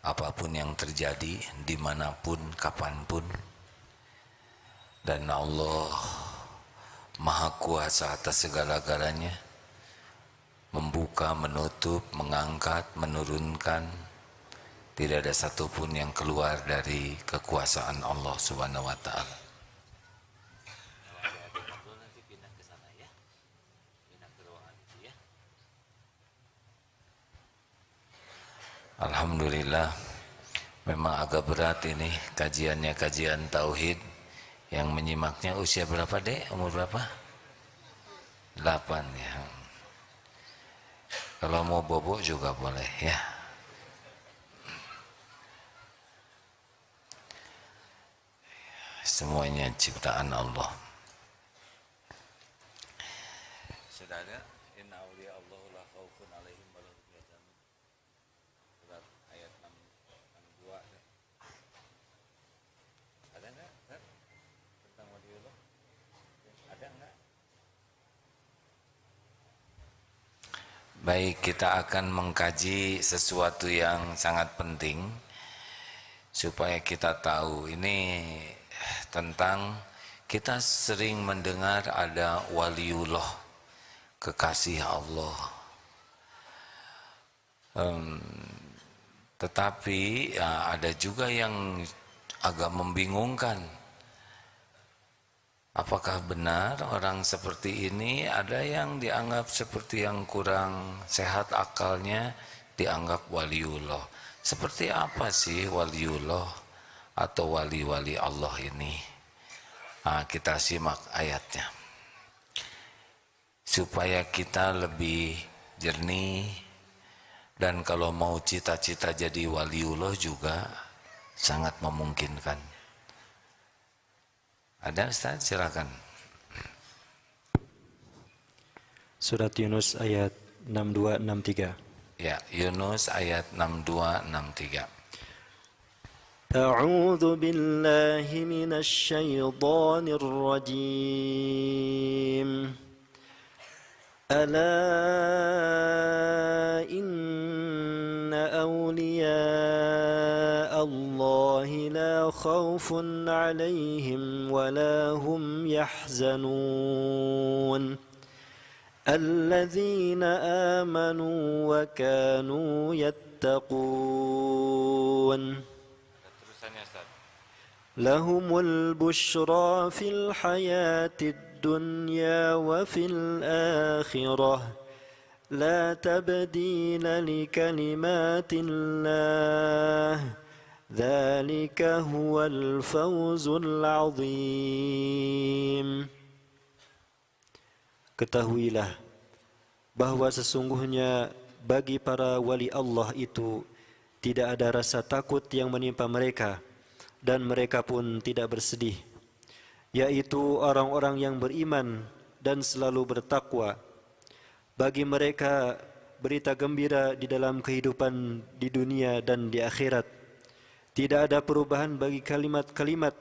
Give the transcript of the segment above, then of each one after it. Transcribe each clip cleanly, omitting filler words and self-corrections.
apapun yang terjadi, dimanapun, kapanpun. Dan Allah Maha Kuasa atas segala-galanya, membuka, menutup, mengangkat, menurunkan. Tidak ada satupun yang keluar dari kekuasaan Allah Subhanahu wa Ta'ala. Alhamdulillah, memang agak berat ini kajiannya, kajian tauhid. Yang menyimaknya usia berapa, Dek? Umur berapa? 8 ya. Kalau mau bobo juga boleh ya. Semuanya ciptaan Allah. Sudah ada? Inna awliya Allahu la khaufun alaihim wa la hum yahzanun. Surat ayat 62. Ada enggak? Tentang waliullah? Ada enggak? Baik, kita akan mengkaji sesuatu yang sangat penting supaya kita tahu. Ini tentang, kita sering mendengar ada waliullah, kekasih Allah. Tetapi ya, ada juga yang agak membingungkan. Apakah benar orang seperti ini? Ada yang dianggap seperti yang kurang sehat akalnya, dianggap waliullah. Seperti apa sih waliullah atau wali-wali Allah ini? Kita simak ayatnya supaya kita lebih jernih. Dan kalau mau cita-cita jadi waliullah juga sangat memungkinkan. Ada Ustaz? Silakan. Surat Yunus ayat 62-63. Ya, Yunus ayat 62-63. A'udzu billahi minasy syaithanir rajim. Ala inna awliya Allah la khawfun 'alaihim wa la hum yahzanun. الذين آمنوا وكانوا يتقون لهم البشرى في الحياة الدنيا وفي الآخرة لا تبديل لكلمات الله ذلك هو الفوز العظيم. Ketahuilah bahwa sesungguhnya bagi para wali Allah itu tidak ada rasa takut yang menimpa mereka, dan mereka pun tidak bersedih, yaitu orang-orang yang beriman dan selalu bertakwa. Bagi mereka berita gembira di dalam kehidupan di dunia dan di akhirat. Tidak ada perubahan bagi kalimat-kalimat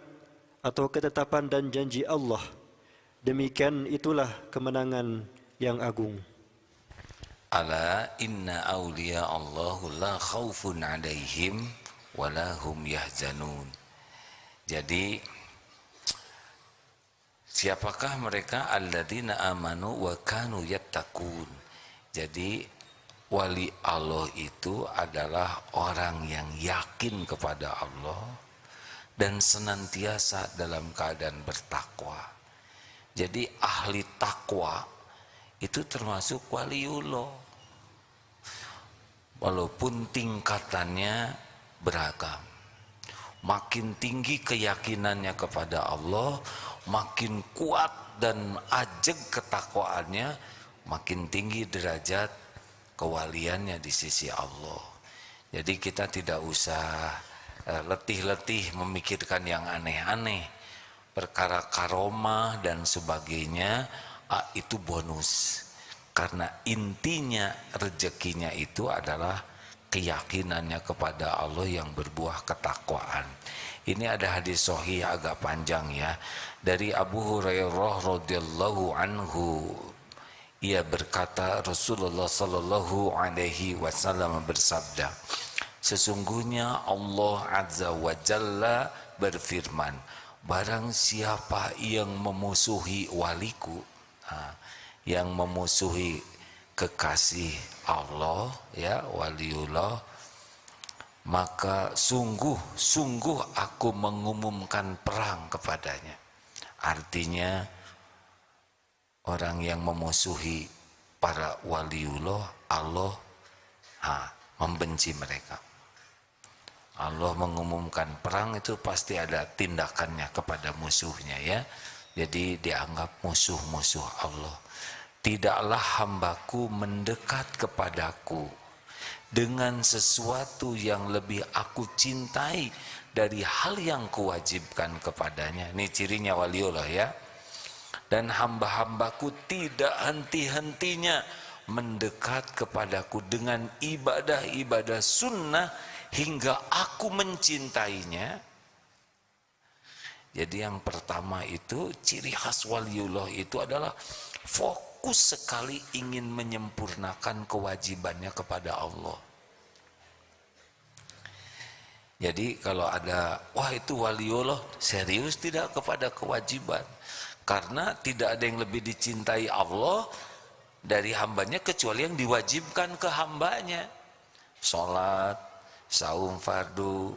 atau ketetapan dan janji Allah. Demikian itulah kemenangan yang agung. Ala inna awliya Allahu la khawfun alaihim wa la hum yahzanun. Jadi siapakah mereka? Alladzina amanu wa kanu yattaqun. Jadi wali Allah itu adalah orang yang yakin kepada Allah dan senantiasa dalam keadaan bertakwa. Jadi ahli takwa itu termasuk waliullah, walaupun tingkatannya beragam. Makin tinggi keyakinannya kepada Allah, makin kuat dan ajeg ketakwaannya, makin tinggi derajat kewaliannya di sisi Allah. Jadi kita tidak usah letih-letih memikirkan yang aneh-aneh. Perkara karomah dan sebagainya itu bonus, karena intinya rezekinya itu adalah keyakinannya kepada Allah yang berbuah ketakwaan. Ini ada hadis sahih agak panjang ya, dari Abu Hurairah radhiyallahu anhu. Ia berkata, Rasulullah sallallahu alaihi wasallam bersabda, Sesungguhnya Allah Azza wa Jalla berfirman, barang siapa yang memusuhi waliku, yang memusuhi kekasih Allah, ya, waliullah, maka sungguh aku mengumumkan perang kepadanya. Artinya orang yang memusuhi para waliullah, Allah membenci mereka. Allah mengumumkan perang, itu pasti ada tindakannya kepada musuhnya, ya. Jadi dianggap musuh-musuh Allah. Tidaklah hambaku mendekat kepadaku dengan sesuatu yang lebih aku cintai dari hal yang kuwajibkan kepadanya. Ini cirinya waliullah, ya. Dan hamba-hambaku tidak henti-hentinya mendekat kepadaku dengan ibadah-ibadah sunnah hingga aku mencintainya. Jadi yang pertama itu, ciri khas waliullah itu adalah fokus sekali ingin menyempurnakan kewajibannya kepada Allah. Jadi kalau ada, wah itu waliullah, serius tidak kepada kewajiban. Karena tidak ada yang lebih dicintai Allah dari hambanya kecuali yang diwajibkan ke hambanya. Sholat, saum fardu,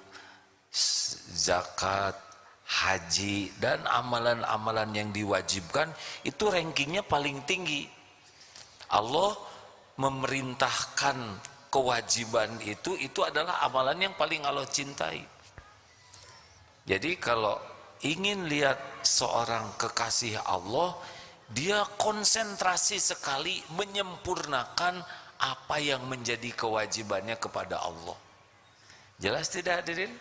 zakat, haji, dan amalan-amalan yang diwajibkan itu rankingnya paling tinggi. Allah memerintahkan kewajiban itu adalah amalan yang paling Allah cintai. Jadi kalau ingin lihat seorang kekasih Allah, dia konsentrasi sekali menyempurnakan apa yang menjadi kewajibannya kepada Allah. Jelas tidak hadirin?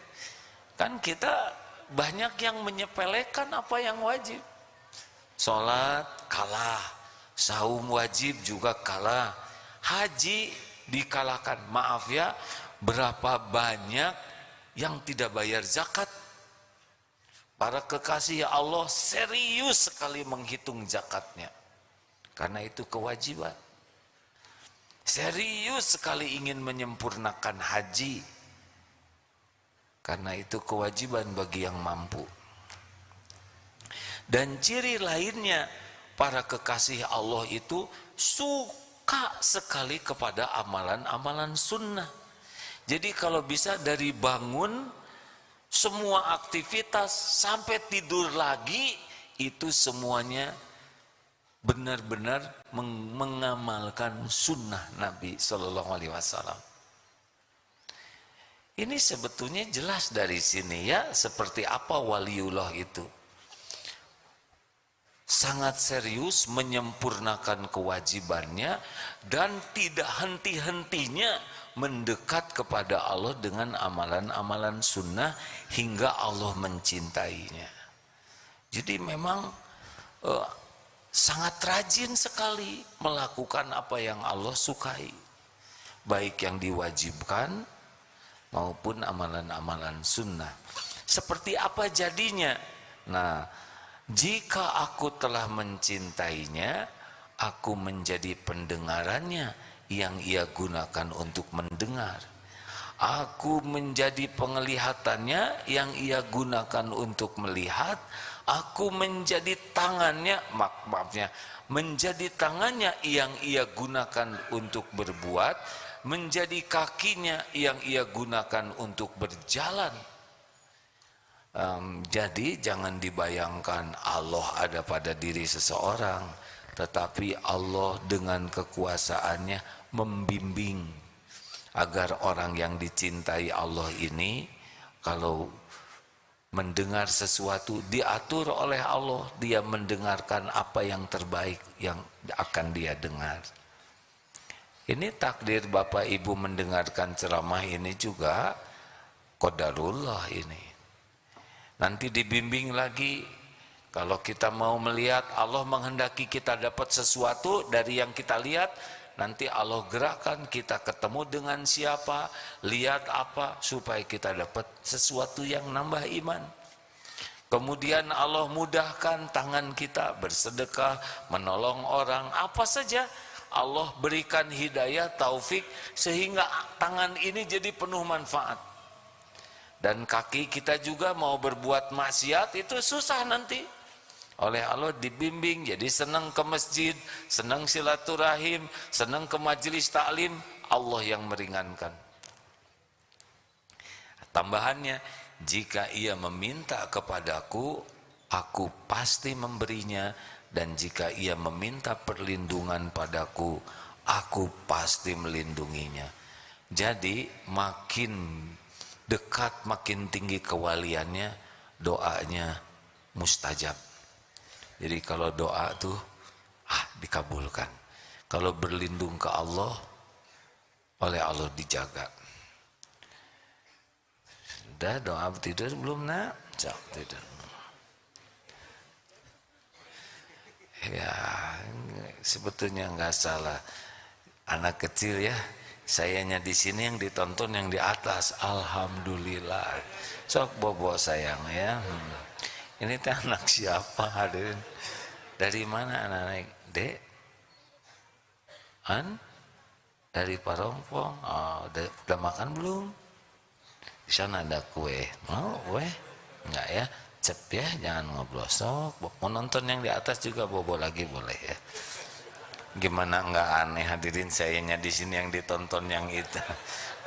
Kan kita banyak yang menyepelekan apa yang wajib. Sholat kalah, saum wajib juga kalah, haji dikalahkan. Maaf ya, berapa banyak yang tidak bayar zakat. Para kekasih Allah serius sekali menghitung zakatnya, karena itu kewajiban. Serius sekali ingin menyempurnakan haji, karena itu kewajiban bagi yang mampu. Dan ciri lainnya, para kekasih Allah itu suka sekali kepada amalan-amalan sunnah. Jadi kalau bisa dari bangun, semua aktivitas sampai tidur lagi, itu semuanya benar-benar mengamalkan sunnah Nabi Shallallahu Alaihi Wasallam. Ini sebetulnya jelas dari sini, ya, seperti apa waliullah itu. Sangat serius menyempurnakan kewajibannya dan tidak henti-hentinya mendekat kepada Allah dengan amalan-amalan sunnah hingga Allah mencintainya. Jadi memang sangat rajin sekali melakukan apa yang Allah sukai, baik yang diwajibkan maupun amalan-amalan sunnah. Seperti apa jadinya? Nah, jika aku telah mencintainya, aku menjadi pendengarannya yang ia gunakan untuk mendengar. Aku menjadi penglihatannya yang ia gunakan untuk melihat. Aku menjadi tangannya, menjadi tangannya yang ia gunakan untuk berbuat, menjadi kakinya yang ia gunakan untuk berjalan. Jadi jangan dibayangkan Allah ada pada diri seseorang, tetapi Allah dengan kekuasaannya membimbing agar orang yang dicintai Allah ini kalau mendengar sesuatu diatur oleh Allah, dia mendengarkan apa yang terbaik yang akan dia dengar. Ini takdir Bapak Ibu mendengarkan ceramah ini juga qadarullah ini. Nanti dibimbing lagi, kalau kita mau melihat Allah menghendaki kita dapat sesuatu dari yang kita lihat, nanti Allah gerakkan kita ketemu dengan siapa, lihat apa, supaya kita dapat sesuatu yang nambah iman. Kemudian Allah mudahkan tangan kita bersedekah, menolong orang, apa saja. Allah berikan hidayah, taufik, sehingga tangan ini jadi penuh manfaat. Dan kaki kita juga mau berbuat maksiat itu susah nanti. Oleh Allah dibimbing, jadi senang ke masjid, senang silaturahim, senang ke majelis taklim, Allah yang meringankan. Tambahannya, jika ia meminta kepadaku, aku pasti memberinya, dan jika ia meminta perlindungan padaku, aku pasti melindunginya. Jadi makin dekat, makin tinggi kewaliannya, doanya mustajab. Jadi kalau doa tuh dikabulkan. Kalau berlindung ke Allah, oleh Allah dijaga. Sudah doa tidur belum nak? Cak tidur. Ya, sebetulnya nggak salah. Anak kecil ya, sayanya di sini yang ditonton yang di atas. Alhamdulillah. Sok bobo sayang ya. Ini teh anak siapa hadirin? Dari mana anak-anak? Dek? Dari Parompong. Oh, udah makan belum? Di sana ada kue. Mau kue? Enggak ya? Cep ya, jangan ngobrol. Sok, mau nonton yang di atas juga bobo lagi boleh ya. Gimana enggak aneh hadirin, sayanya di sini yang ditonton yang itu.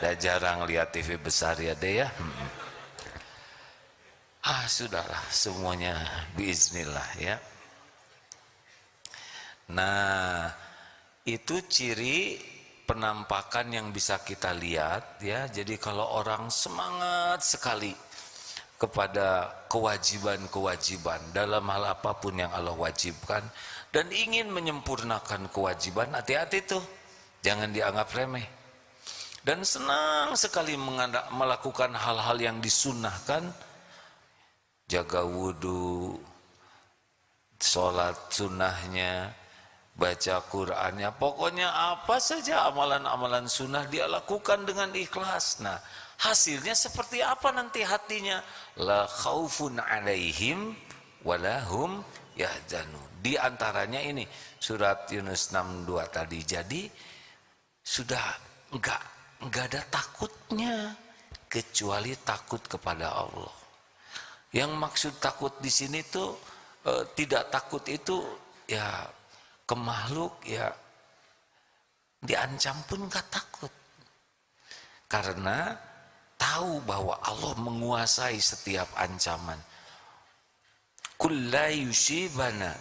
Udah jarang lihat TV besar ya deh ya. Sudahlah semuanya biiznillah ya. Nah, itu ciri penampakan yang bisa kita lihat ya. Jadi kalau orang semangat sekali kepada kewajiban-kewajiban dalam hal apapun yang Allah wajibkan dan ingin menyempurnakan kewajiban, hati-hati tuh, jangan dianggap remeh. Dan senang sekali melakukan hal-hal yang disunnahkan, jaga wudhu, sholat sunnahnya, baca Qur'annya, pokoknya apa saja amalan-amalan sunnah dia lakukan dengan ikhlas. Nah, hasilnya seperti apa nanti hatinya? La khaufun alaihim walahum yahzanun. Di antaranya ini surat Yunus 62 tadi. Jadi sudah enggak ada takutnya kecuali takut kepada Allah. Yang maksud takut di sini tuh tidak takut itu ya ke makhluk ya, diancam pun gak takut, karena tahu bahwa Allah menguasai setiap ancaman. Qul la yusibana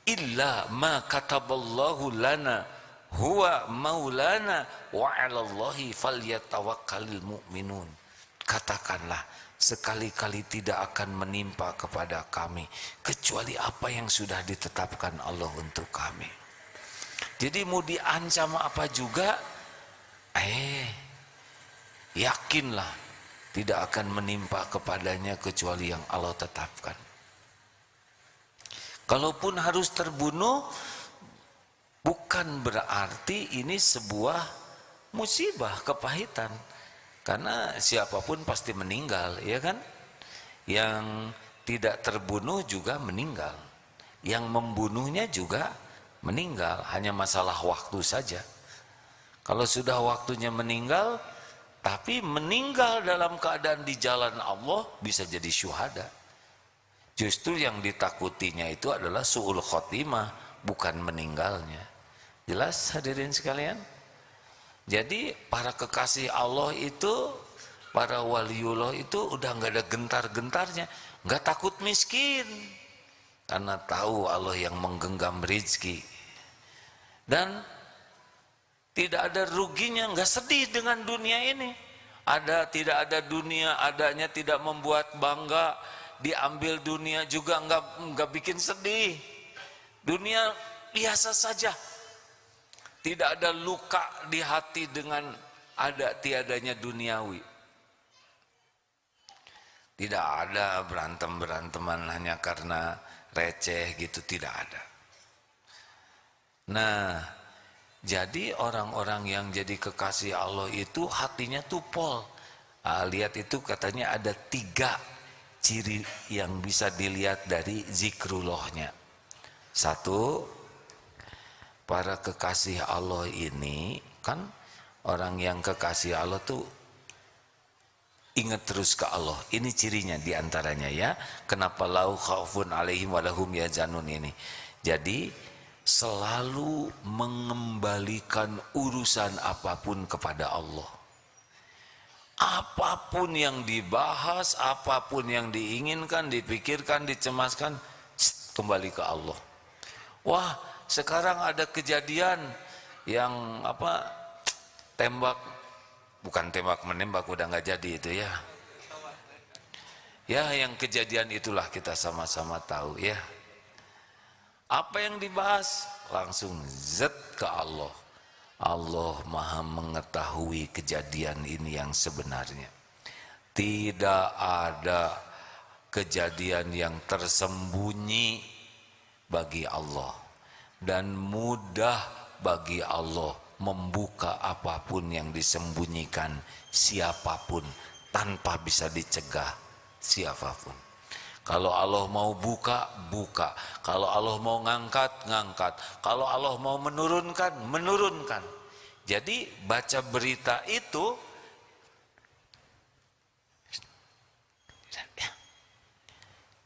illa ma kataballahu lana huwa maulana wa 'alallahi falyatawakkalul mu'minun. Katakanlah, sekali-kali tidak akan menimpa kepada kami kecuali apa yang sudah ditetapkan Allah untuk kami. Jadi mau diancam apa juga, yakinlah tidak akan menimpa kepadanya kecuali yang Allah tetapkan. Kalaupun harus terbunuh, bukan berarti ini sebuah musibah, kepahitan. Karena siapapun pasti meninggal, ya kan? Yang tidak terbunuh juga meninggal. Yang membunuhnya juga meninggal, hanya masalah waktu saja. Kalau sudah waktunya meninggal, tapi meninggal dalam keadaan di jalan Allah, bisa jadi syuhada. Justru yang ditakutinya itu adalah su'ul khotimah, bukan meninggalnya. Jelas hadirin sekalian? Jadi para kekasih Allah itu, para waliullah itu udah nggak ada gentar-gentarnya, nggak takut miskin, karena tahu Allah yang menggenggam rezeki, dan tidak ada ruginya, nggak sedih dengan dunia ini. Tidak ada dunia, adanya tidak membuat bangga, diambil dunia juga nggak bikin sedih. Dunia biasa saja. Tidak ada luka di hati dengan tiadanya duniawi. Tidak ada berantem-beranteman hanya karena receh gitu, tidak ada. Nah, jadi orang-orang yang jadi kekasih Allah itu hatinya tuh pol. Lihat itu katanya ada 3 ciri yang bisa dilihat dari zikrullahnya. 1, para kekasih Allah ini, kan orang yang kekasih Allah tuh ingat terus ke Allah. Ini cirinya diantaranya ya. Kenapa lau khaufun alaihim walahum yazanun ini. Jadi selalu mengembalikan urusan apapun kepada Allah. Apapun yang dibahas, apapun yang diinginkan, dipikirkan, dicemaskan, kembali ke Allah. Wah, sekarang ada kejadian yang tembak, bukan tembak menembak, udah nggak jadi itu ya. Ya, yang kejadian itulah kita sama-sama tahu ya. Apa yang dibahas langsung zat ke Allah. Allah Maha mengetahui kejadian ini yang sebenarnya. Tidak ada kejadian yang tersembunyi bagi Allah, dan mudah bagi Allah membuka apapun yang disembunyikan siapapun tanpa bisa dicegah siapapun. Kalau Allah mau buka, buka. Kalau Allah mau ngangkat, ngangkat. Kalau Allah mau menurunkan, menurunkan. Jadi baca berita itu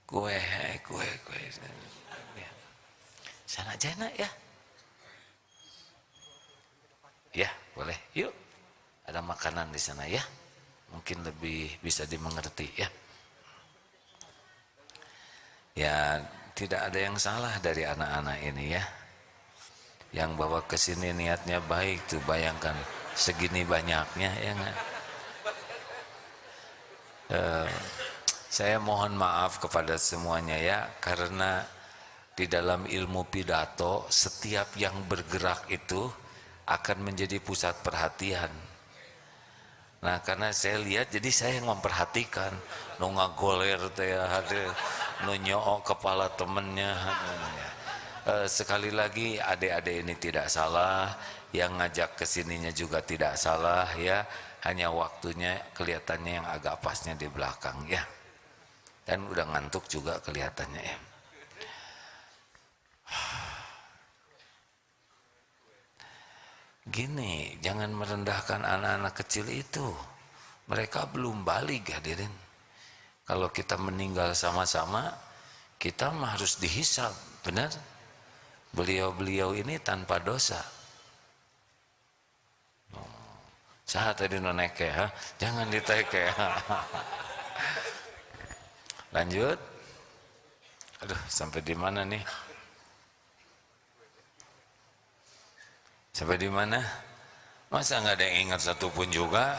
kue sana aja nak ya. Ya, boleh. Yuk. Ada makanan di sana ya. Mungkin lebih bisa dimengerti ya. Ya, tidak ada yang salah dari anak-anak ini ya. Yang bawa ke sini niatnya baik tuh, bayangkan segini banyaknya ya enggak? Saya mohon maaf kepada semuanya ya, karena di dalam ilmu pidato setiap yang bergerak itu akan menjadi pusat perhatian. Nah, karena saya lihat, jadi saya yang memperhatikan, nu ngagoler teh ada, nu nyook kepala temennya. Sekali lagi adik-adik ini tidak salah, yang ngajak kesininya juga tidak salah ya, hanya waktunya kelihatannya yang agak pasnya di belakang ya, dan udah ngantuk juga kelihatannya ya. Gini, jangan merendahkan anak-anak kecil itu. Mereka belum balik hadirin. Kalau kita meninggal sama-sama, kita mah harus dihisab, benar? Beliau-beliau ini tanpa dosa. Sahat tadi noneke, ha? Jangan diteke. Lanjut. Aduh, sampai di mana nih? Sampai di mana? Masa nggak ada yang ingat satupun juga?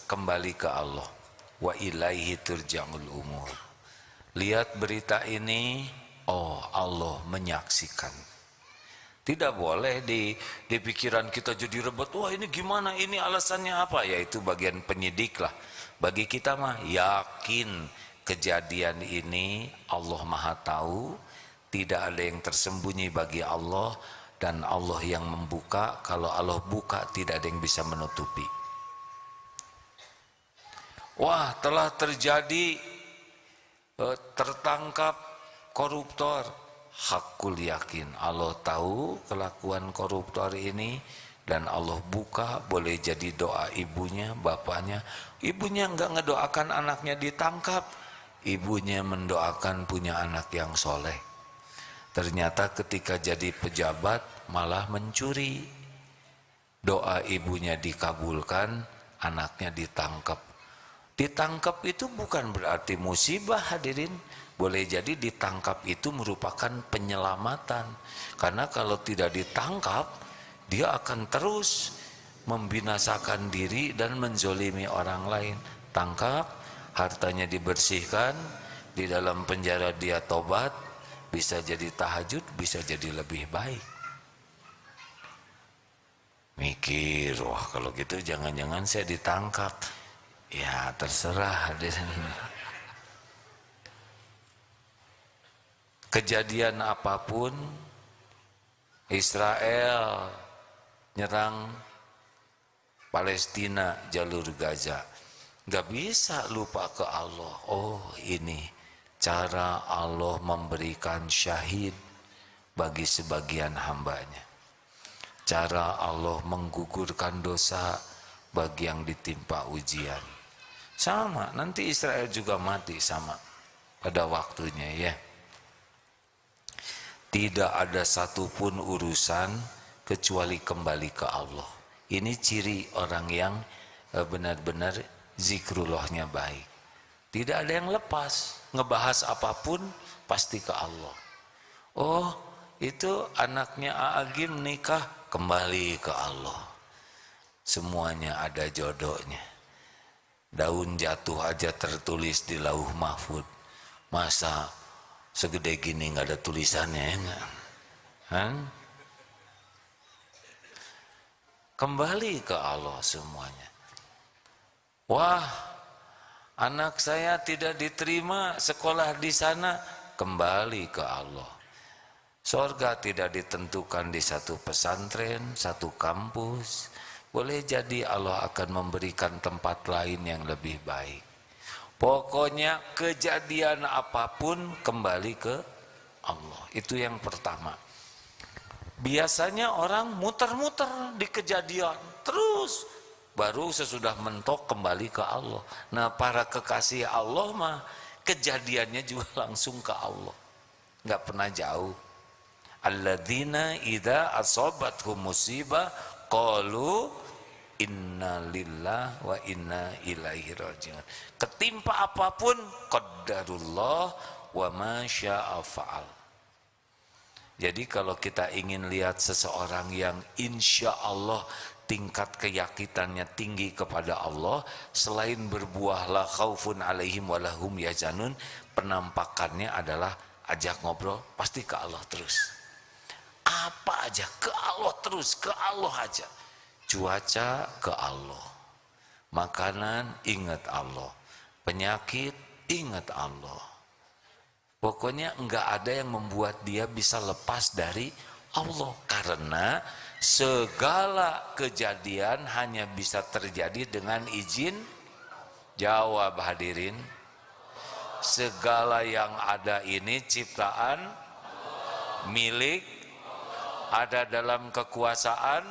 Kembali ke Allah. Wa ilaihi turja'ul umur. Lihat berita ini, oh Allah menyaksikan. Tidak boleh di pikiran kita jadi rebut. Wah, ini gimana? Ini alasannya apa? Ya itu bagian penyidik lah. Bagi kita mah yakin kejadian ini Allah Maha tahu. Tidak ada yang tersembunyi bagi Allah, dan Allah yang membuka. Kalau Allah buka, tidak ada yang bisa menutupi. Wah, telah terjadi tertangkap koruptor. Hakul yakin Allah tahu kelakuan koruptor ini, dan Allah buka. Boleh jadi doa ibunya, bapaknya. Ibunya enggak ngedoakan anaknya ditangkap, ibunya mendoakan punya anak yang soleh. Ternyata ketika jadi pejabat malah mencuri. Doa ibunya dikabulkan, anaknya ditangkap. Ditangkap itu bukan berarti musibah hadirin. Boleh jadi ditangkap itu merupakan penyelamatan. Karena kalau tidak ditangkap, dia akan terus membinasakan diri dan menzolimi orang lain. Tangkap, hartanya dibersihkan, di dalam penjara dia tobat, bisa jadi tahajud, bisa jadi lebih baik. Mikir, wah kalau gitu jangan-jangan saya ditangkap. Ya terserah. Kejadian apapun, Israel nyerang Palestina, jalur Gaza, gak bisa lupa ke Allah. Oh, ini cara Allah memberikan syahid bagi sebagian hambanya. Cara Allah menggugurkan dosa bagi yang ditimpa ujian. Sama, nanti Israel juga mati sama pada waktunya ya. Tidak ada satupun urusan kecuali kembali ke Allah. Ini ciri orang yang benar-benar zikrullahnya baik. Tidak ada yang lepas, ngebahas apapun pasti ke Allah. Oh, itu anaknya Aagim nikah, kembali ke Allah. Semuanya ada jodohnya. Daun jatuh aja tertulis di lauh mahfud. Masa segede gini nggak ada tulisannya enggak? Kembali ke Allah semuanya. Wah, anak saya tidak diterima sekolah di sana, kembali ke Allah. Surga tidak ditentukan di satu pesantren, satu kampus. Boleh jadi Allah akan memberikan tempat lain yang lebih baik. Pokoknya kejadian apapun kembali ke Allah. Itu yang pertama. Biasanya orang muter-muter di kejadian terus, baru sesudah mentok kembali ke Allah. Nah, para kekasih Allah mah kejadiannya juga langsung ke Allah, nggak pernah jauh. Alladzina idza asabathum musibah qalu inna lillahi wa inna ilaihi rajiun. Ketimpa apapun qadarullah wa ma syaa fa'al. Jadi kalau kita ingin lihat seseorang yang insya Allah tingkat keyakinannya tinggi kepada Allah, selain berbuah la khaufun alaihim walahum yahzanun, penampakannya adalah ajak ngobrol pasti ke Allah terus. Apa aja ke Allah terus, ke Allah aja. Cuaca ke Allah, makanan ingat Allah, penyakit ingat Allah. Pokoknya enggak ada yang membuat dia bisa lepas dari Allah, karena segala kejadian hanya bisa terjadi dengan izin. Jawab hadirin, segala yang ada ini ciptaan milik, ada dalam kekuasaan,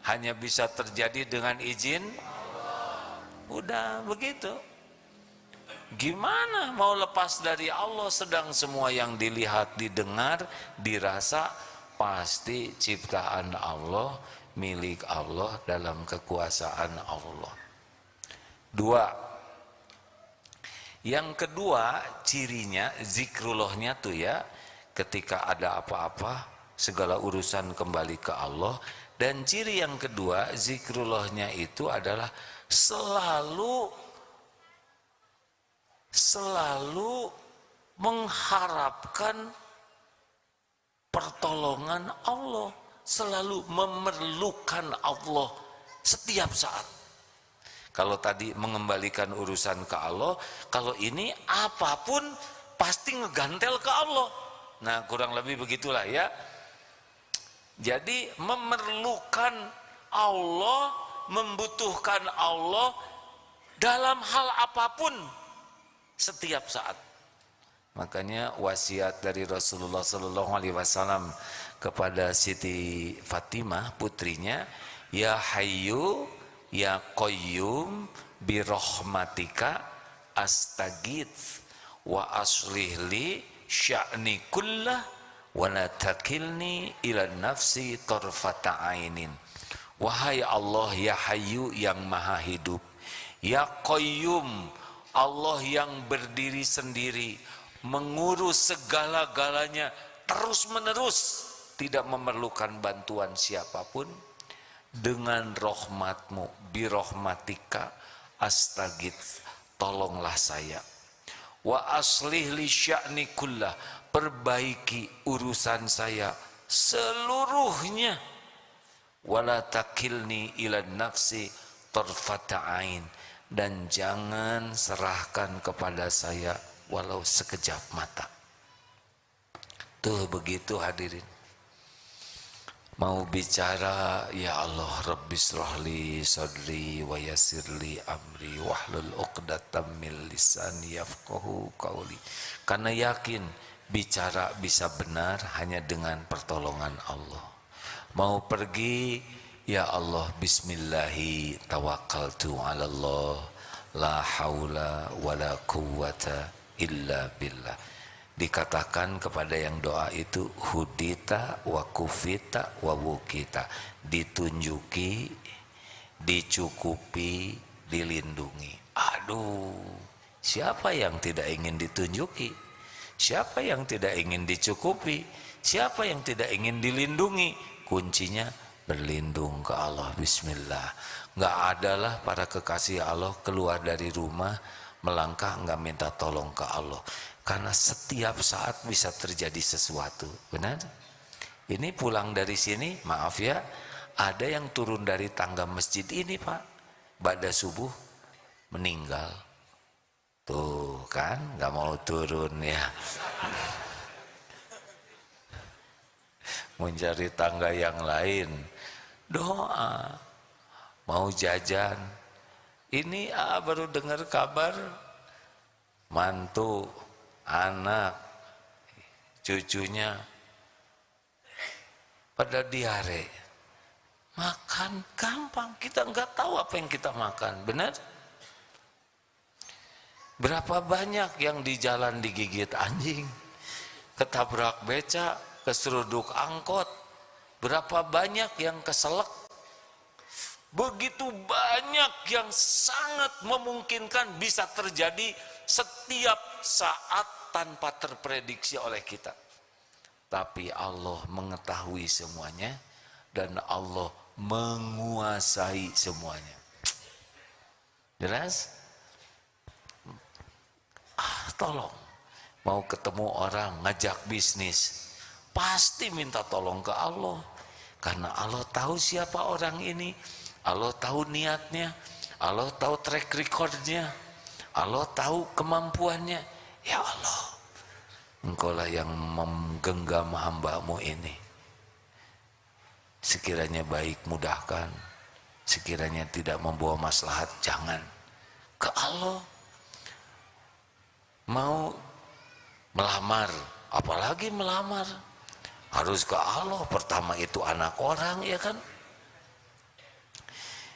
hanya bisa terjadi dengan izin. Udah begitu. Gimana mau lepas dari Allah, sedang semua yang dilihat, didengar, dirasa pasti ciptaan Allah, milik Allah, dalam kekuasaan Allah. Dua. Yang kedua cirinya zikrullahnya tuh ya, ketika ada apa-apa segala urusan kembali ke Allah. Dan ciri yang kedua zikrullahnya itu adalah selalu mengharapkan pertolongan Allah, selalu memerlukan Allah setiap saat. Kalau tadi mengembalikan urusan ke Allah, kalau ini apapun pasti ngegantel ke Allah. Nah, kurang lebih begitulah ya. Jadi memerlukan Allah, membutuhkan Allah dalam hal apapun setiap saat. Makanya wasiat dari Rasulullah SAW kepada Siti Fatimah putrinya, ya hayyu ya qayyum bi rahmatika astagits wa aslih li sya'ni kullah wa la takilni ila nafsi tarfata ainin. Wahai Allah ya hayyu yang maha hidup, ya qayyum Allah yang berdiri sendiri, mengurus segala-galanya terus-menerus, tidak memerlukan bantuan siapapun. Dengan rahmatmu, birahmatika astagits, tolonglah saya. Wa aslih li sya'ni kullah, perbaiki urusan saya seluruhnya. Wala takilni ila nafsi tarfata ain, dan jangan serahkan kepada saya walau sekejap mata. Tuh begitu hadirin. Mau bicara, ya Allah Rabbi shrahli sadri wa yassirli amri wahlul 'uqdatam min lisani yafqahu qauli. Karena yakin bicara bisa benar hanya dengan pertolongan Allah. Mau pergi, ya Allah bismillahi tawakkaltu ala Allah la haula wala quwwata illa billah. Dikatakan kepada yang doa itu hudita wa kufita wa wukita, ditunjuki, dicukupi, dilindungi. Aduh, siapa yang tidak ingin ditunjuki? Siapa yang tidak ingin dicukupi? Siapa yang tidak ingin dilindungi? Kuncinya berlindung ke Allah. Bismillah. Nggak adalah para kekasih Allah keluar dari rumah melangkah nggak minta tolong ke Allah, karena setiap saat bisa terjadi sesuatu. Benar? Ini pulang dari sini, maaf ya, ada yang turun dari tangga masjid ini Pak, ba'da subuh meninggal. Tuh kan, nggak mau turun ya. Mencari tangga yang lain, doa, mau jajan. Ini baru dengar kabar mantu, anak, cucunya pada diare. Makan gampang, kita nggak tahu apa yang kita makan, benar? Berapa banyak yang di jalan digigit anjing, ketabrak beca, keseruduk angkot, berapa banyak yang keselak. Begitu banyak yang sangat memungkinkan bisa terjadi setiap saat tanpa terprediksi oleh kita. Tapi Allah mengetahui semuanya dan Allah menguasai semuanya. Jelas? Tolong, mau ketemu orang ngajak bisnis, pasti minta tolong ke Allah, karena Allah tahu siapa orang ini, Allah tahu niatnya, Allah tahu track recordnya, Allah tahu kemampuannya. Ya Allah, Engkaulah yang menggenggam hamba-Mu ini, sekiranya baik mudahkan, sekiranya tidak membawa maslahat jangan. Ke Allah. Mau melamar, apalagi melamar, harus ke Allah. Pertama itu anak orang, ya kan?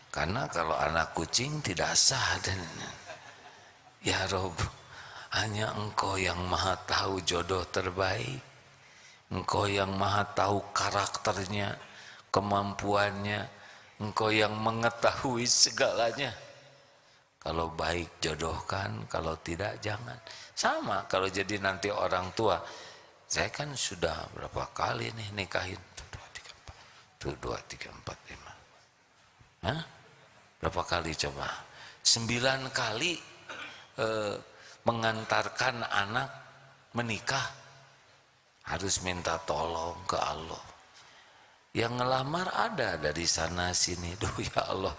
Karena kalau anak kucing tidak sah. Dan ya Rob, hanya Engkau yang maha tahu jodoh terbaik, Engkau yang maha tahu karakternya, kemampuannya, Engkau yang mengetahui segalanya. Kalau baik jodohkan, kalau tidak jangan. Sama kalau jadi nanti orang tua. Saya kan sudah berapa kali nih nikahin. Tuh 2, 3, 4, 5. Hah? Berapa kali coba? 9 kali mengantarkan anak menikah. Harus minta tolong ke Allah. Yang ngelamar ada dari sana sini. Duh ya Allah,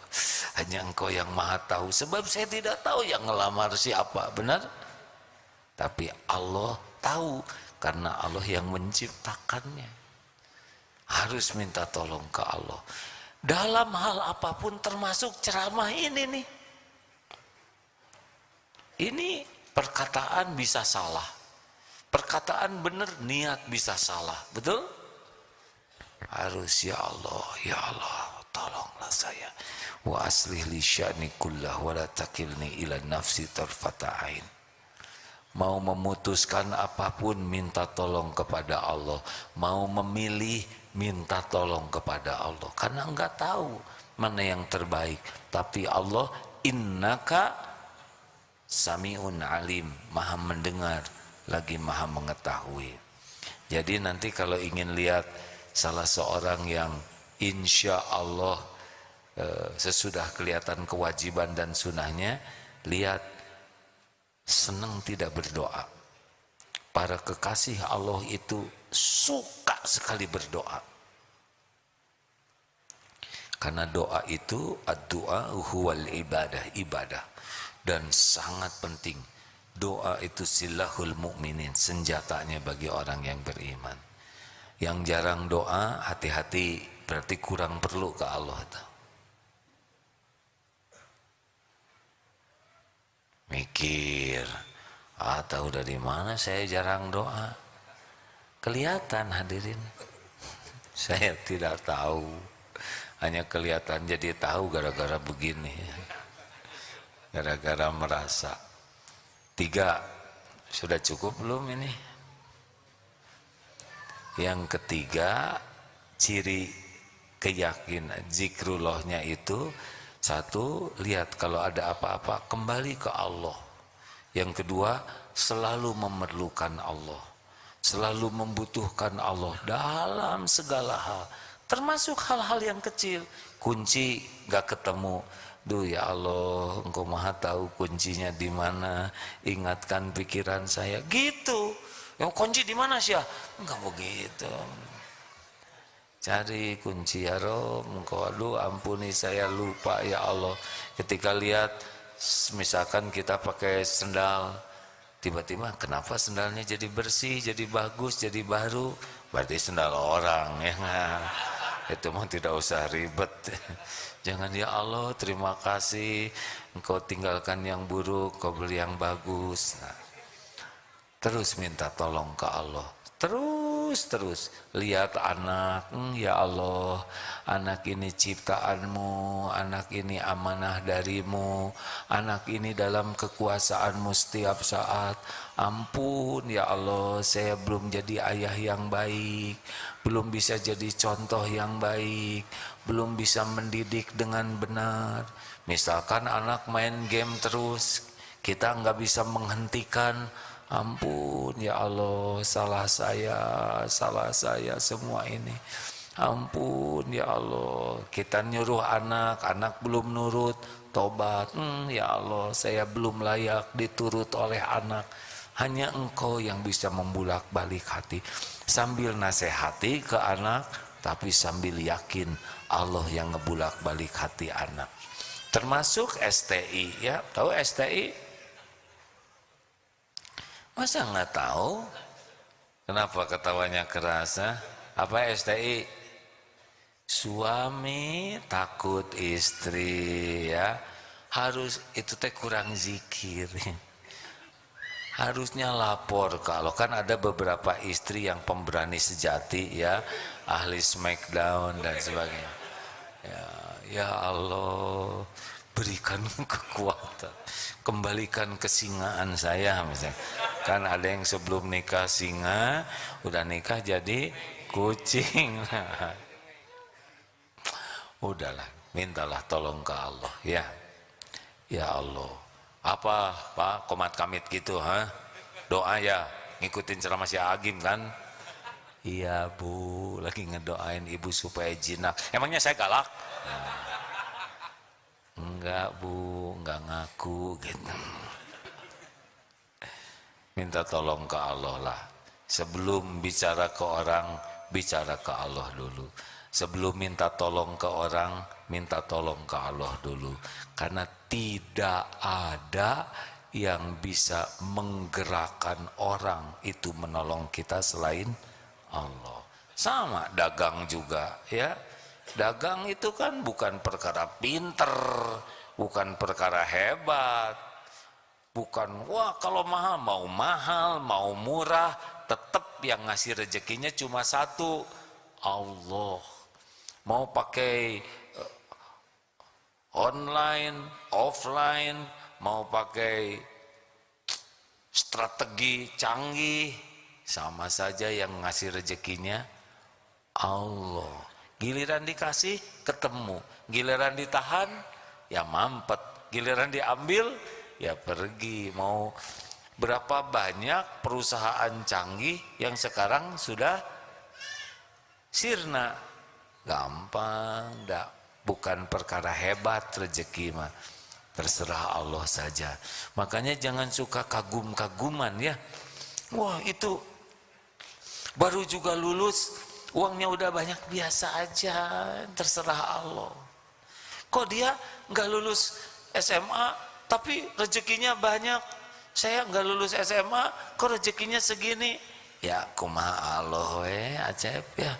hanya Engkau yang maha tahu. Sebab saya tidak tahu yang ngelamar siapa, benar? Tapi Allah tahu, karena Allah yang menciptakannya. Harus minta tolong ke Allah. Dalam hal apapun, termasuk ceramah ini nih. Ini perkataan bisa salah. Perkataan benar, niat bisa salah. Betul? Harus ya Allah tolonglah saya, wa aslih li sya'ni kullah wa la takilni ila nafsi tarfata ain. Mau memutuskan apapun minta tolong kepada Allah, mau memilih minta tolong kepada Allah, karena enggak tahu mana yang terbaik. Tapi Allah innaka sami'un alim, maha mendengar lagi maha mengetahui. Jadi nanti kalau ingin lihat salah seorang yang insya Allah sesudah kelihatan kewajiban dan sunnahnya, lihat senang tidak berdoa. Para kekasih Allah itu suka sekali berdoa. Karena doa itu ad-du'a huwal ibadah, ibadah. Dan sangat penting. Doa itu silahul mu'minin, senjatanya bagi orang yang beriman. Yang jarang doa, hati-hati, berarti kurang perlu ke Allah. Mikir, tahu dari mana saya jarang doa? Kelihatan hadirin. Saya tidak tahu. Hanya kelihatan jadi tahu gara-gara begini. Gara-gara merasa. 3. Sudah cukup belum ini? Yang ketiga, ciri keyakinan zikrullahnya itu, 1, lihat kalau ada apa-apa kembali ke Allah. Yang kedua, selalu memerlukan Allah, selalu membutuhkan Allah dalam segala hal, termasuk hal-hal yang kecil. Kunci gak ketemu, duh ya Allah, Engkau maha tahu kuncinya di mana, ingatkan pikiran saya, gitu. Yang kunci di mana sih ya? Enggak begitu. Cari kunci ya Rob, Engkau, aduh ampuni saya lupa ya Allah. Ketika lihat misalkan kita pakai sendal, tiba-tiba kenapa sendalnya jadi bersih, jadi bagus, jadi baru, berarti sendal orang ya. Itu mah tidak usah ribet. Jangan ya Allah terima kasih Engkau tinggalkan yang buruk, Kau beli yang bagus. Nah, terus minta tolong ke Allah. Terus lihat anak, ya Allah, anak ini ciptaanmu, anak ini amanah darimu, anak ini dalam kekuasaanmu setiap saat. Ampun ya Allah, saya belum jadi ayah yang baik, belum bisa jadi contoh yang baik, belum bisa mendidik dengan benar. Misalkan anak main game terus, kita nggak bisa menghentikan. Ampun ya Allah, salah saya semua ini. Ampun ya Allah, kita nyuruh anak belum nurut, tobat. Ya Allah, saya belum layak diturut oleh anak. Hanya Engkau yang bisa membulak-balik hati. Sambil nasihati ke anak, tapi sambil yakin Allah yang ngebulak-balik hati anak. Termasuk STI ya, tahu STI? Masa nggak tahu? Kenapa ketawanya keras? Apa STI? Suami takut istri ya. Harus itu teh kurang zikir. Harusnya lapor, kalau kan ada beberapa istri yang pemberani sejati ya, ahli smackdown dan sebagainya. Ya Allah, berikan kekuatan, kembalikan kesingaan saya misalnya. Kan ada yang sebelum nikah singa, udah nikah jadi kucing. Udahlah, mintalah tolong ke Allah ya. Ya Allah, apa Pak komat kamit gitu doa ya, ngikutin ceramah si Agim kan. Iya Bu, lagi ngedoain ibu supaya jinak. Emangnya saya galak? Enggak Bu, enggak ngaku gitu. Minta tolong ke Allah lah. Sebelum bicara ke orang, bicara ke Allah dulu. Sebelum minta tolong ke orang, minta tolong ke Allah dulu. Karena tidak ada yang bisa menggerakkan orang itu menolong kita selain Allah. Sama dagang juga ya. Dagang itu kan bukan perkara pinter, bukan perkara hebat. Bukan, wah kalau mahal, mau murah, tetap yang ngasih rezekinya cuma satu, Allah. Mau pakai online, offline, mau pakai strategi canggih, sama saja yang ngasih rezekinya Allah. Giliran dikasih, ketemu. Giliran ditahan, ya mampet. Giliran diambil, ya pergi. Mau berapa banyak perusahaan canggih yang sekarang sudah sirna. Gampang, bukan perkara hebat rezeki mah. Terserah Allah saja. Makanya jangan suka kagum-kaguman ya. Wah itu baru juga lulus, uangnya udah banyak, biasa aja, terserah Allah. Kok dia nggak lulus SMA tapi rezekinya banyak, saya nggak lulus SMA kok rezekinya segini? Ya kumaha Allah ajaib ya.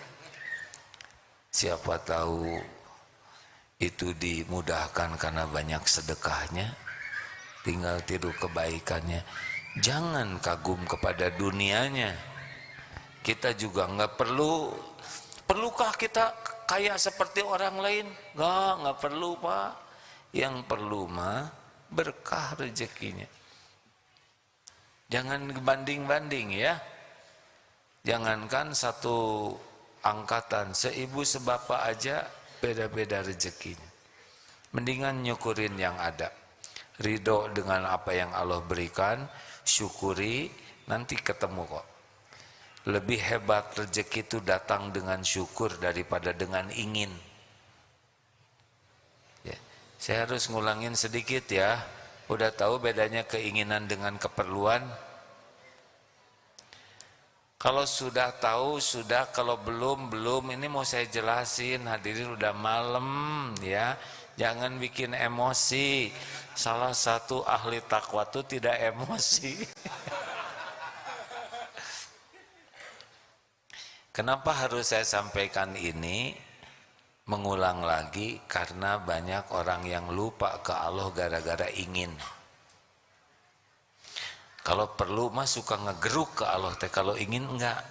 Siapa tahu itu dimudahkan karena banyak sedekahnya, tinggal tiru kebaikannya. Jangan kagum kepada dunianya, Kita juga nggak perlu, perlukah kita kaya seperti orang lain? Nggak perlu Pak. Yang perlu mah berkah rezekinya. Jangan banding-banding ya. Jangankan satu angkatan, seibu sebapak aja beda-beda rezekinya. Mendingan nyukurin yang ada. Ridho dengan apa yang Allah berikan, syukuri, nanti ketemu kok. Lebih hebat rezeki itu datang dengan syukur daripada dengan ingin. Ya, saya harus ngulangin sedikit ya. Udah tahu bedanya keinginan dengan keperluan? Kalau sudah tahu, sudah. Kalau belum. Ini mau saya jelasin, hadirin udah malam ya. Jangan bikin emosi. Salah satu ahli takwa itu tidak emosi. Kenapa harus saya sampaikan ini? Mengulang lagi, karena banyak orang yang lupa ke Allah gara-gara ingin. Kalau perlu mah suka ngegeruk ke Allah, kalau ingin enggak.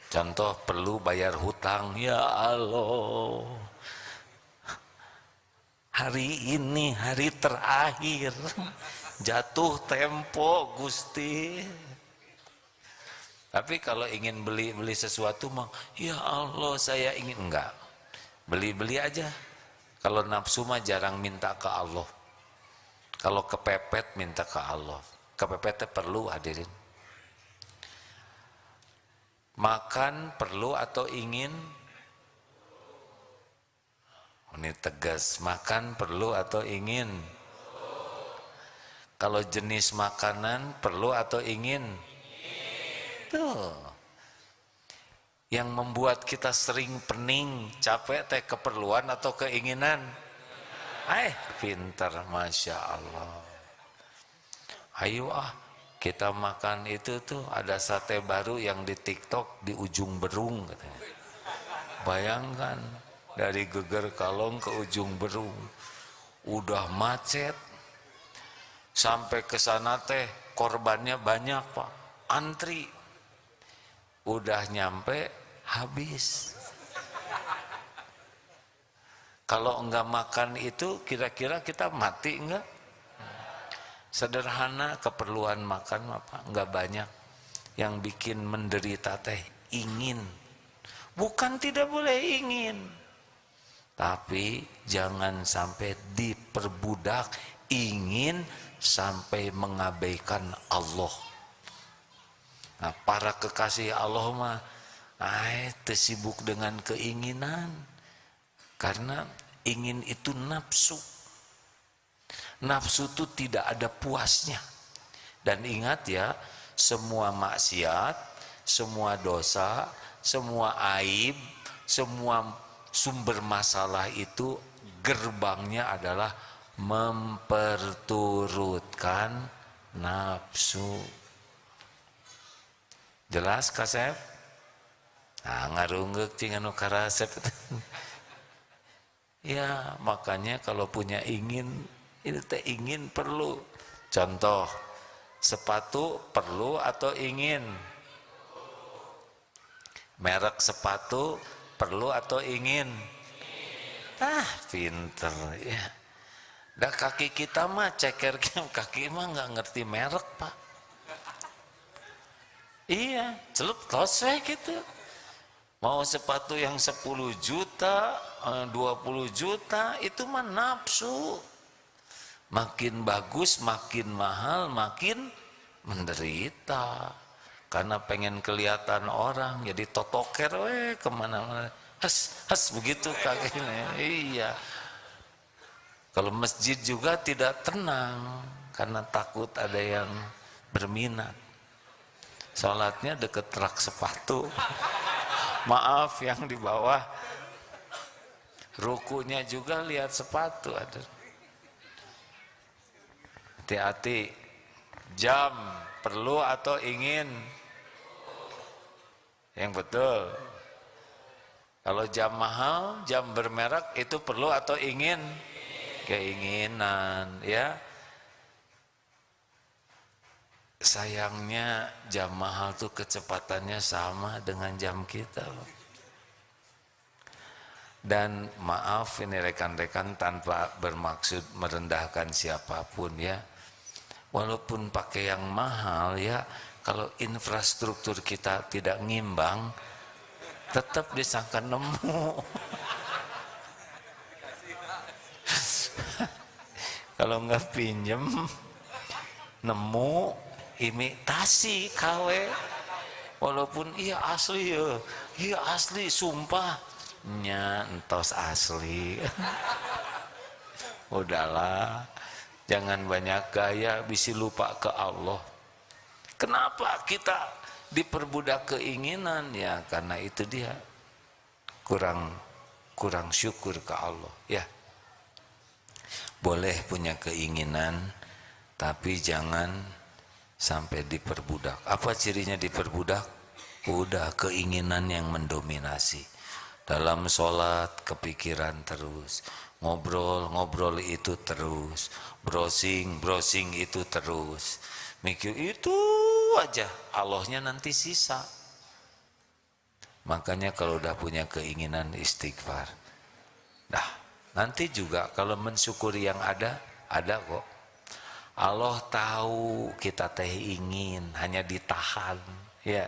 Contoh perlu bayar hutang, ya Allah, hari ini hari terakhir, jatuh tempo Gusti. Tapi kalau ingin beli sesuatu mah, ya Allah saya ingin, enggak. Beli aja. Kalau nafsu mah jarang minta ke Allah. Kalau kepepet minta ke Allah. Kepepetnya perlu hadirin. Makan perlu atau ingin? Ini tegas, makan perlu atau ingin? Kalau jenis makanan perlu atau ingin? Tuh. Yang membuat kita sering pening, capek teh keperluan atau keinginan? Pintar, Masya Allah. Ayo kita makan itu tuh, ada sate baru yang di TikTok di Ujung Berung katanya. Bayangkan dari Geger Kalong ke Ujung Berung udah macet, sampai ke sana teh korbannya banyak Pak, antri, udah nyampe habis. Kalau enggak makan itu kira-kira kita mati enggak? Sederhana, keperluan makan apa? Enggak banyak. Yang bikin menderita teh ingin. Bukan tidak boleh ingin, tapi jangan sampai diperbudak ingin sampai mengabaikan Allah. Nah, para kekasih Allah mah tersibuk dengan keinginan, karena ingin itu nafsu. Nafsu itu tidak ada puasnya. Dan ingat ya, semua maksiat, semua dosa, semua aib, semua sumber masalah itu gerbangnya adalah memperturutkan nafsu. Jelas Kasep? Ngarunggek cing anu karasep. Ya, makanya kalau punya ingin, ini teh ingin perlu. Contoh, sepatu perlu atau ingin? Merek sepatu perlu atau ingin? Pinter ya. Dah kaki kita mah ceker, kaki mah nggak ngerti merek Pak. Iya, celup toswe gitu. Mau sepatu yang 10 juta, 20 juta, itu mah nafsu. Makin bagus, makin mahal, makin menderita. Karena pengen kelihatan orang, jadi totoker, kemana-mana. Has, begitu kakinya. Iya. Kalau masjid juga tidak tenang, karena takut ada yang berminat. Sholatnya deket rak sepatu. Maaf yang di bawah, rukunya juga lihat sepatu. Ada. Hati-hati. Jam perlu atau ingin? Yang betul. Kalau jam mahal, jam bermerek itu perlu atau ingin? Keinginan, ya. sayangnya jam mahal tuh kecepatannya sama dengan jam kita. Dan maaf ini rekan-rekan, tanpa bermaksud merendahkan siapapun ya, walaupun pakai yang mahal ya, kalau infrastruktur kita tidak ngimbang tetap disangka nemu. Kalau nggak pinjem nemu imitasi KW, walaupun iya asli ya, iya asli sumpah nya entos asli. Udahlah, jangan banyak gaya, bisa lupa ke Allah. Kenapa kita diperbudak keinginan? Ya karena itu dia kurang syukur ke Allah ya. Boleh punya keinginan, tapi jangan sampai diperbudak. Apa cirinya diperbudak? Udah keinginan yang mendominasi. Dalam sholat kepikiran terus, ngobrol itu terus, browsing itu terus, mikir itu aja, Allahnya nanti sisa. Makanya kalau udah punya keinginan istighfar. Nah, nanti juga kalau mensyukuri yang ada kok. Allah tahu kita teh ingin, hanya ditahan, ya.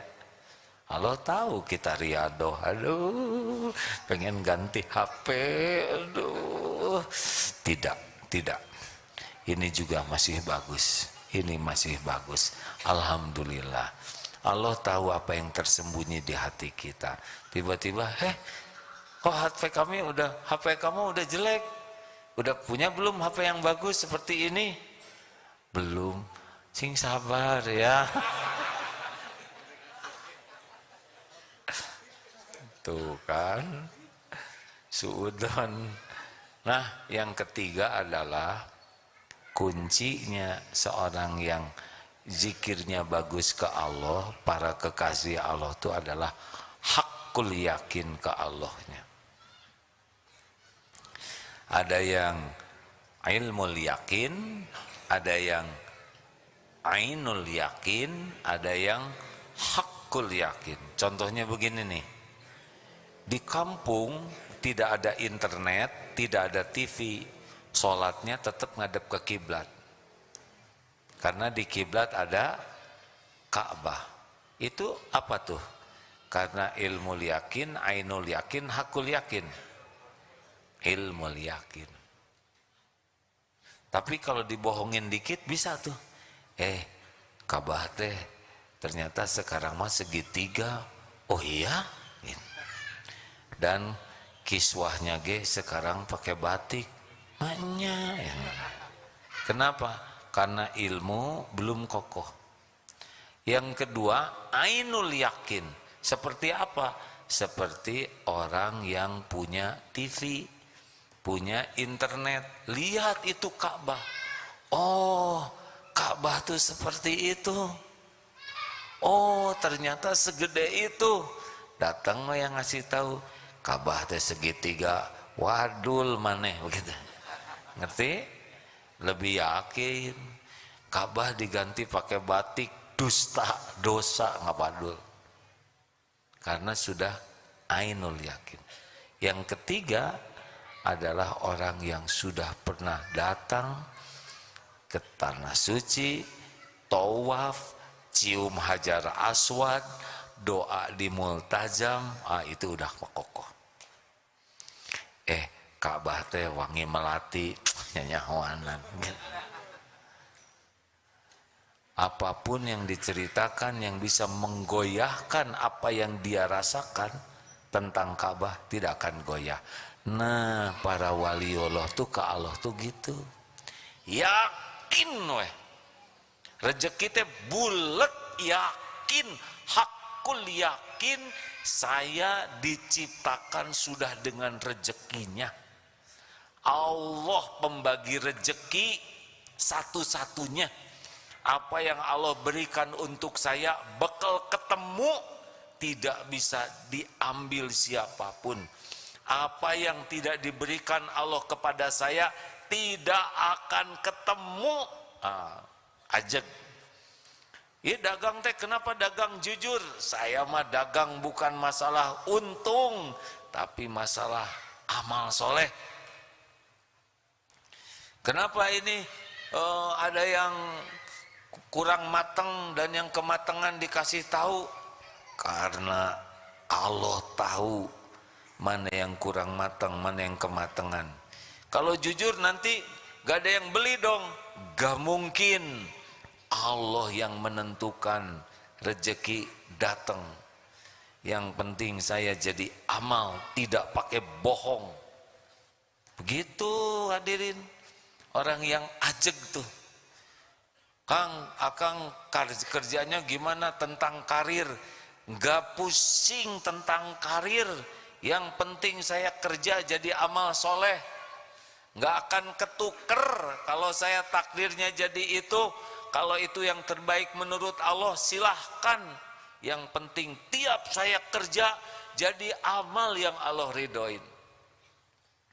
Allah tahu kita riado, aduh, pengen ganti HP, aduh, tidak. Ini juga masih bagus, ini masih bagus. Alhamdulillah. Allah tahu apa yang tersembunyi di hati kita. Tiba-tiba, kok HP kamu udah jelek? Udah punya belum HP yang bagus seperti ini? Belum. Sing sabar ya. Tuh kan, suudon. Nah, yang ketiga adalah kuncinya seorang yang zikirnya bagus ke Allah, para kekasih Allah itu adalah hakul yakin ke Allahnya. Ada yang ilmul yakin, ada yang ainul yakin, ada yang hakul yakin. Contohnya begini nih. Di kampung tidak ada internet, tidak ada TV, sholatnya tetap ngadep ke kiblat. Karena di kiblat ada Ka'bah. Itu apa tuh? Karena ilmu yakin, ainul yakin, hakul yakin. Ilmu yakin. Tapi kalau dibohongin dikit bisa tuh. Ka'bah teh ternyata sekarang mah segitiga. Oh iya? Dan kiswahnya sekarang pakai batik. Maknya. Kenapa? Karena ilmu belum kokoh. Yang kedua, ainul yakin. Seperti apa? Seperti orang yang punya TV, punya internet. Lihat itu Ka'bah. Oh, Ka'bah tuh seperti itu. Oh, ternyata segede itu. Datang yang ngasih tahu. Ka'bah teh segitiga, wadul maneh begitu. Ngerti? Lebih yakin. Ka'bah diganti pakai batik, dusta, dosa ngapadul. Karena sudah ainul yakin. Yang ketiga adalah orang yang sudah pernah datang ke tanah suci, tawaf, cium hajar aswad, doa di multazam, itu udah kokoh. Ka'bah teh wangi melati, nyanyahoanan. Apapun yang diceritakan yang bisa menggoyahkan apa yang dia rasakan tentang Ka'bah tidak akan goyah. Nah, para waliullah tuh ke Allah tuh gitu. Yakin weh. Rezeki teh bulet, yakin, hakul yakin saya diciptakan sudah dengan rezekinya. Allah pembagi rezeki satu-satunya. Apa yang Allah berikan untuk saya bekal ketemu tidak bisa diambil siapapun. Apa yang tidak diberikan Allah kepada saya tidak akan ketemu. Ajak Ya dagang teh kenapa dagang jujur? Saya mah dagang bukan masalah untung, tapi masalah amal soleh. Kenapa ini ada yang kurang matang dan yang kematangan dikasih tahu? Karena Allah tahu mana yang kurang matang, mana yang kematangan. Kalau jujur nanti gak ada yang beli dong. Gak mungkin. Allah yang menentukan rezeki datang. Yang penting saya jadi amal, tidak pakai bohong. Begitu hadirin. Orang yang ajeg tuh. Kang, akang kerjanya gimana tentang karir? Gak pusing tentang karir. Yang penting saya kerja jadi amal soleh. Gak akan ketuker kalau saya takdirnya jadi itu. Kalau itu yang terbaik menurut Allah, silahkan. Yang penting tiap saya kerja jadi amal yang Allah ridhoin.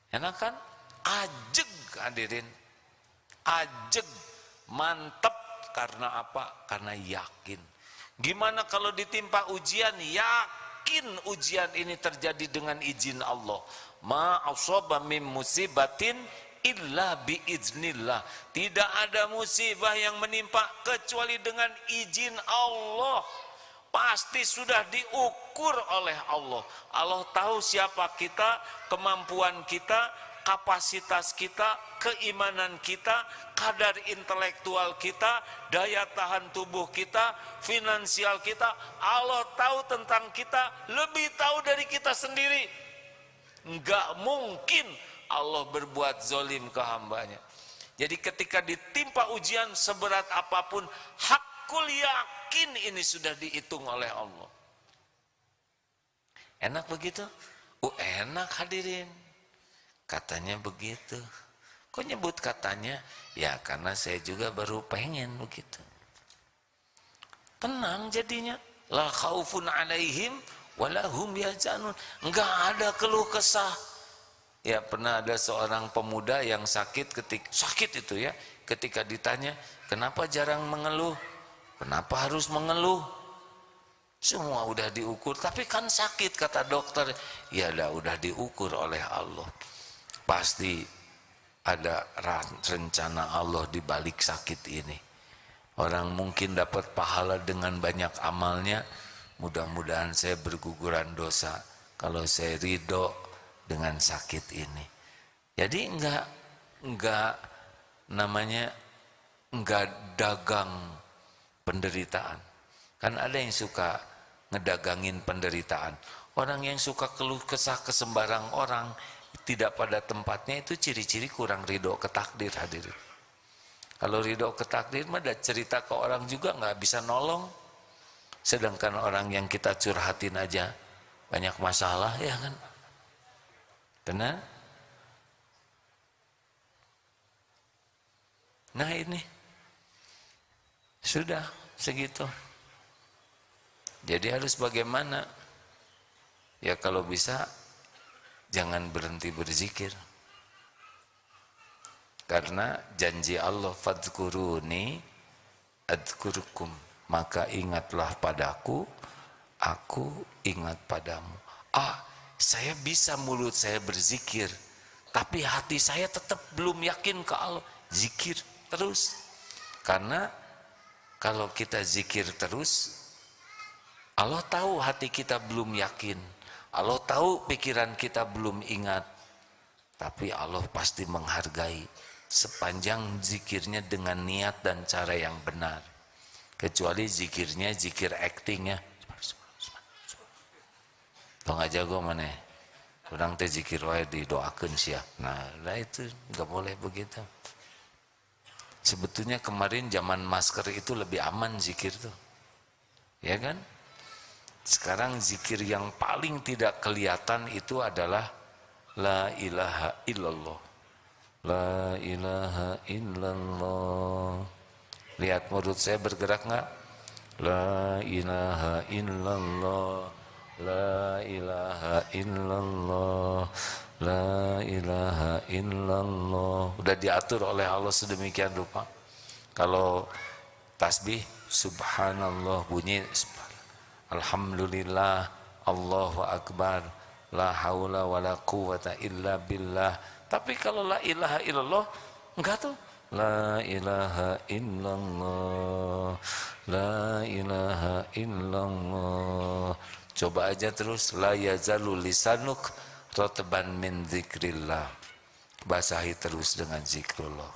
Enak kan? Ajeg hadirin. Ajeg, mantep. Karena apa? Karena yakin. Gimana kalau ditimpa ujian? Yakin ujian ini terjadi dengan izin Allah. Ma asaba min musibatin illa biiznillah. Tidak ada musibah yang menimpa kecuali dengan izin Allah. Pasti sudah diukur oleh Allah. Allah tahu siapa kita, kemampuan kita, kapasitas kita, keimanan kita, kadar intelektual kita, daya tahan tubuh kita, finansial kita. Allah tahu tentang kita, lebih tahu dari kita sendiri. Enggak mungkin Allah berbuat zolim ke hambanya. Jadi ketika ditimpa ujian seberat apapun, hakul yakin ini sudah dihitung oleh Allah. Enak begitu? Enak hadirin. Katanya begitu. Kok nyebut katanya? Ya karena saya juga baru pengen begitu. Tenang jadinya. La khaufun alaihim walahum yahzanun. Enggak ada keluh kesah. Ya pernah ada seorang pemuda yang sakit itu ya, ketika ditanya, kenapa jarang mengeluh? Kenapa harus mengeluh? Semua udah diukur, tapi kan sakit kata dokter. Ya udah diukur oleh Allah. Pasti ada rencana Allah di balik sakit ini. Orang mungkin dapat pahala dengan banyak amalnya. Mudah-mudahan saya berguguran dosa kalau saya ridho dengan sakit ini. Jadi enggak dagang penderitaan. Kan ada yang suka ngedagangin penderitaan. Orang yang suka keluh kesah ke sembarang orang, tidak pada tempatnya, itu ciri-ciri kurang ridho ke takdir hadirin. Kalau ridho ke takdir mah ada cerita ke orang juga nggak bisa nolong. Sedangkan orang yang kita curhatin aja banyak masalah, ya kan? Benar? Nah ini sudah segitu. Jadi harus bagaimana? Ya kalau bisa jangan berhenti berzikir. Karena janji Allah, fadzkuruni adzkurkum, maka ingatlah padaku, aku ingat padamu. Saya bisa mulut saya berzikir, tapi hati saya tetap belum yakin ke Allah. Zikir terus. Karena kalau kita zikir terus, Allah tahu hati kita belum yakin. Allah tahu pikiran kita belum ingat. Tapi Allah pasti menghargai sepanjang zikirnya dengan niat dan cara yang benar. Kecuali zikirnya zikir acting ya. Nggak jago mana, orang teh zikir wae didoakeun sia. Nah itu nggak boleh begitu. Sebetulnya kemarin zaman masker itu lebih aman zikir tuh, ya kan? Sekarang zikir yang paling tidak kelihatan itu adalah la ilaha illallah, la ilaha illallah. Lihat mulut saya bergerak nggak? La ilaha illallah, la ilaha illallah, la ilaha illallah. Udah diatur oleh Allah sedemikian rupa. Kalau tasbih subhanallah bunyi, alhamdulillah, Allahu akbar, la haula wala quwata illa billah. Tapi kalau la ilaha illallah enggak tuh, la ilaha illallah, la ilaha illallah. Coba aja terus, la yazalu lisanuk rotban min zikrillah, basahi terus dengan zikrullah.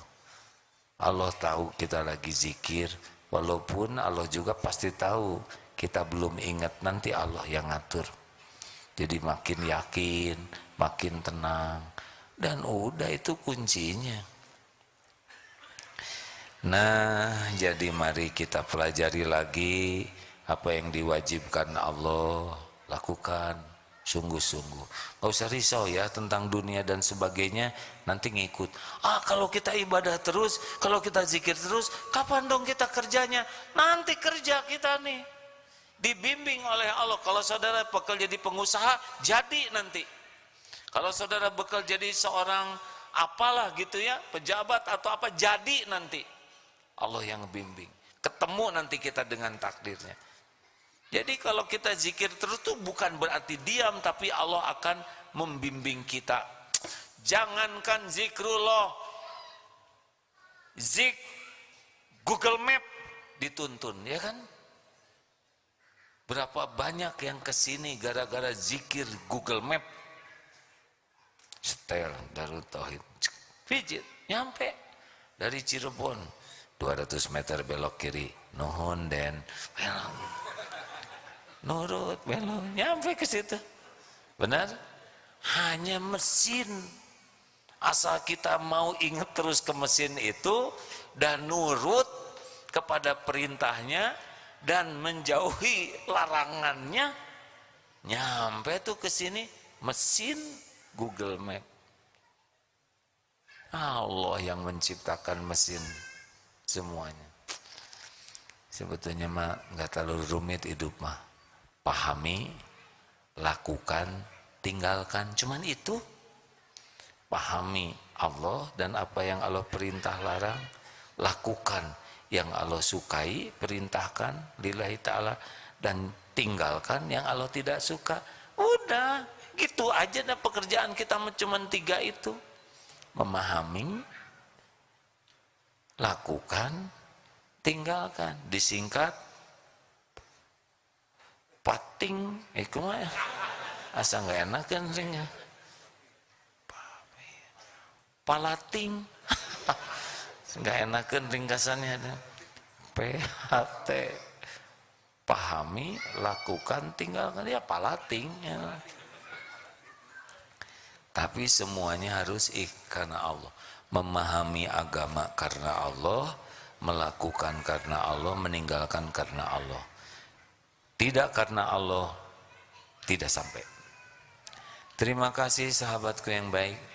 Allah tahu kita lagi zikir, walaupun Allah juga pasti tahu kita belum ingat, nanti Allah yang ngatur. Jadi makin yakin, makin tenang, dan udah itu kuncinya. Nah, jadi mari kita pelajari lagi apa yang diwajibkan Allah, lakukan sungguh-sungguh. Gak usah risau ya tentang dunia dan sebagainya, nanti ngikut. Kalau kita ibadah terus, kalau kita zikir terus, kapan dong kita kerjanya? Nanti kerja kita nih dibimbing oleh Allah. Kalau saudara bekal jadi pengusaha, jadi nanti. Kalau saudara bekal jadi seorang apalah gitu ya, pejabat atau apa, jadi nanti. Allah yang bimbing. Ketemu nanti kita dengan takdirnya. Jadi kalau kita zikir terus tuh bukan berarti diam, tapi Allah akan membimbing kita. Jangankan zikrullah, Google Map dituntun, ya kan? Berapa banyak yang kesini gara-gara zikir Google Map. Setel Darut Tauhid, pijit, nyampe. Dari Cirebon 200 meter belok kiri, nuhun den, belok, nurut belok, nyampe ke situ. Benar? Hanya mesin. Asal kita mau ingat terus ke mesin itu dan nurut kepada perintahnya dan menjauhi larangannya, nyampe tuh ke sini. Mesin Google Map. Allah yang menciptakan mesin semuanya. Sebetulnya mah nggak terlalu rumit hidup mah. Pahami, lakukan, tinggalkan. Cuman itu. Pahami Allah dan apa yang Allah perintah larang, lakukan yang Allah sukai, perintahkan lillahi ta'ala, dan tinggalkan yang Allah tidak suka. Udah, gitu aja dah pekerjaan kita cuma 3 itu. Memahami, lakukan, tinggalkan. Disingkat pating, kumanya asa nggak enak kan ringnya. Palating, nggak enak kan ringkasannya. PHT, pahami, lakukan, tinggalkan, ya palating ya. Tapi semuanya harus karena Allah. Memahami agama karena Allah, melakukan karena Allah, meninggalkan karena Allah. Tidak karena Allah, tidak sampai. Terima kasih sahabatku yang baik.